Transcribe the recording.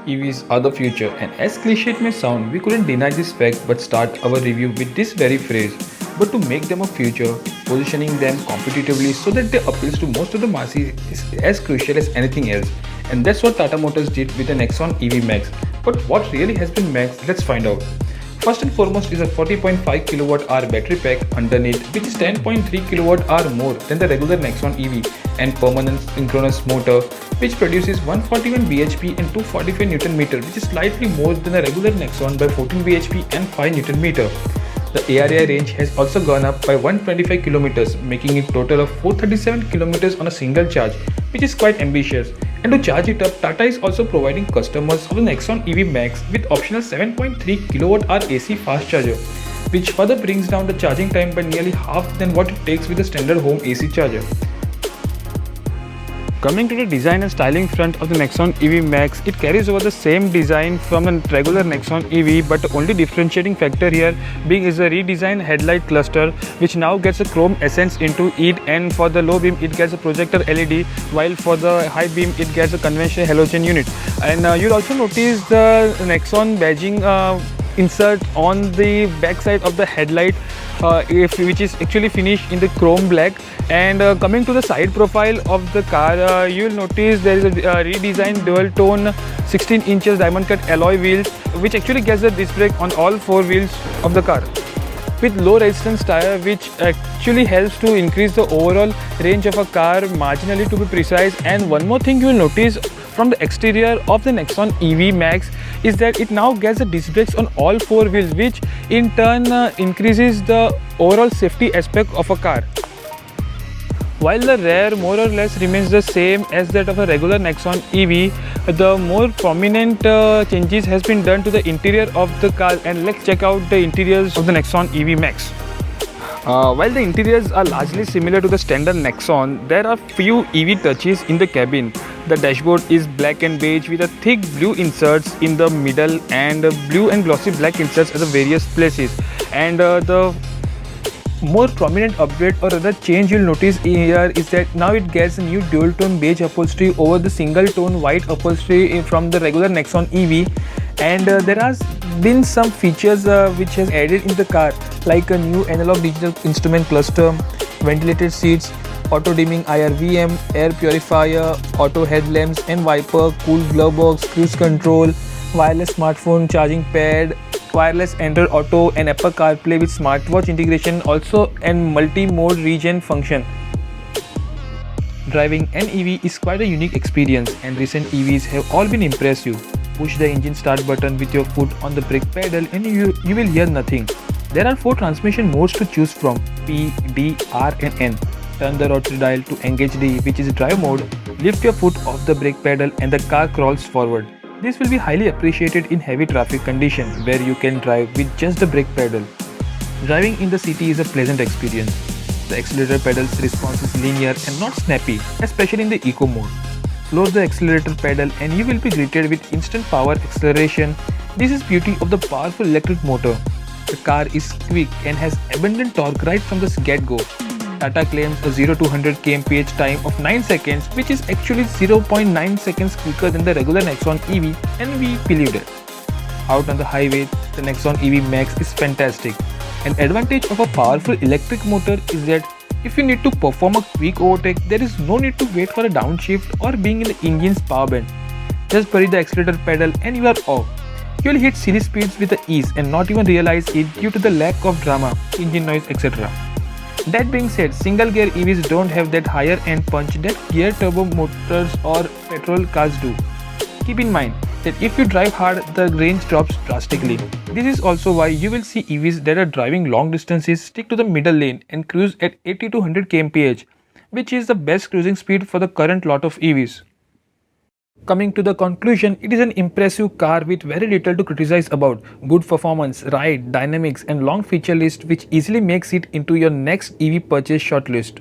EVs are the future, and as cliche it may sound, we couldn't deny this fact but start our review with this very phrase. But to make them a future, positioning them competitively so that they appeals to most of the masses is as crucial as anything else. And that's what Tata Motors did with the Nexon EV Max. But what really has been Max? Let's find out. First and foremost is a 40.5 kWh battery pack underneath, which is 10.3 kWh more than the regular Nexon EV, and permanent synchronous motor which produces 141 bhp and 245 Nm, which is slightly more than the regular Nexon by 14 bhp and 5 Nm. The ARI range has also gone up by 125 km, making it total of 437 km on a single charge, which is quite ambitious. And to charge it up, Tata is also providing customers of the Nexon EV Max with optional 7.3 kWh AC fast charger, which further brings down the charging time by nearly half than what it takes with a standard home AC charger. Coming to the design and styling front of the Nexon EV Max, it carries over the same design from the regular Nexon EV, but the only differentiating factor here being is a redesigned headlight cluster, which now gets a chrome essence into it, and for the low beam it gets a projector LED, while for the high beam it gets a conventional halogen unit. And you'll also notice the Nexon badging insert on the back side of the headlight, which is actually finished in the chrome black. And coming to the side profile of the car, you will notice there is a redesigned dual tone 16 inches diamond cut alloy wheels, which actually gets the disc brake on all four wheels of the car, with low resistance tire, which actually helps to increase the overall range of a car marginally, to be precise. And one more thing you will notice from the exterior of the Nexon EV Max is that it now gets the disc brakes on all four wheels, which in turn increases the overall safety aspect of a car. While the rear more or less remains the same as that of a regular Nexon EV, the more prominent changes has been done to the interior of the car, and let's check out the interiors of the Nexon EV Max. While the interiors are largely similar to the standard Nexon, there are few EV touches in the cabin. The dashboard is black and beige with a thick blue inserts in the middle and blue and glossy black inserts at the various places. And the more prominent upgrade or other change you'll notice here is that now it gets a new dual tone beige upholstery over the single tone white upholstery from the regular Nexon EV. And there has been some features which has added in the car, like a new analog digital instrument cluster, ventilated seats, auto dimming IRVM, air purifier, auto headlamps and wiper, cool glove box, cruise control, wireless smartphone charging pad, wireless Android Auto and Apple CarPlay with smartwatch integration, also and multi-mode regen function. Driving an EV is quite a unique experience, and recent EVs have all been impressive. Push the engine start button with your foot on the brake pedal and you will hear nothing. There are 4 transmission modes to choose from: P, D, R and N. Turn the rotary dial to engage D, which is drive mode. Lift your foot off the brake pedal and the car crawls forward. This will be highly appreciated in heavy traffic conditions where you can drive with just the brake pedal. Driving in the city is a pleasant experience. The accelerator pedal's response is linear and not snappy, especially in the eco mode. Floor the accelerator pedal and you will be greeted with instant power acceleration. This is beauty of the powerful electric motor. The car is quick and has abundant torque right from the get-go. Tata claims a 0 to 100 kmph time of 9 seconds, which is actually 0.9 seconds quicker than the regular Nexon EV, and we believed it. Out on the highway, the Nexon EV Max is fantastic. An advantage of a powerful electric motor is that if you need to perform a quick overtake, there is no need to wait for a downshift or being in the engine's power band. Just bury the accelerator pedal and you are off. You will hit silly speeds with ease and not even realize it due to the lack of drama, engine noise, etc. That being said, single gear EVs don't have that higher end punch that gear turbo motors or petrol cars do. Keep in mind that if you drive hard, the range drops drastically. This is also why you will see EVs that are driving long distances stick to the middle lane and cruise at 80 to 100 kmph, which is the best cruising speed for the current lot of EVs. Coming to the conclusion, it is an impressive car with very little to criticize about. Good performance, ride, dynamics and long feature list, which easily makes it into your next EV purchase shortlist.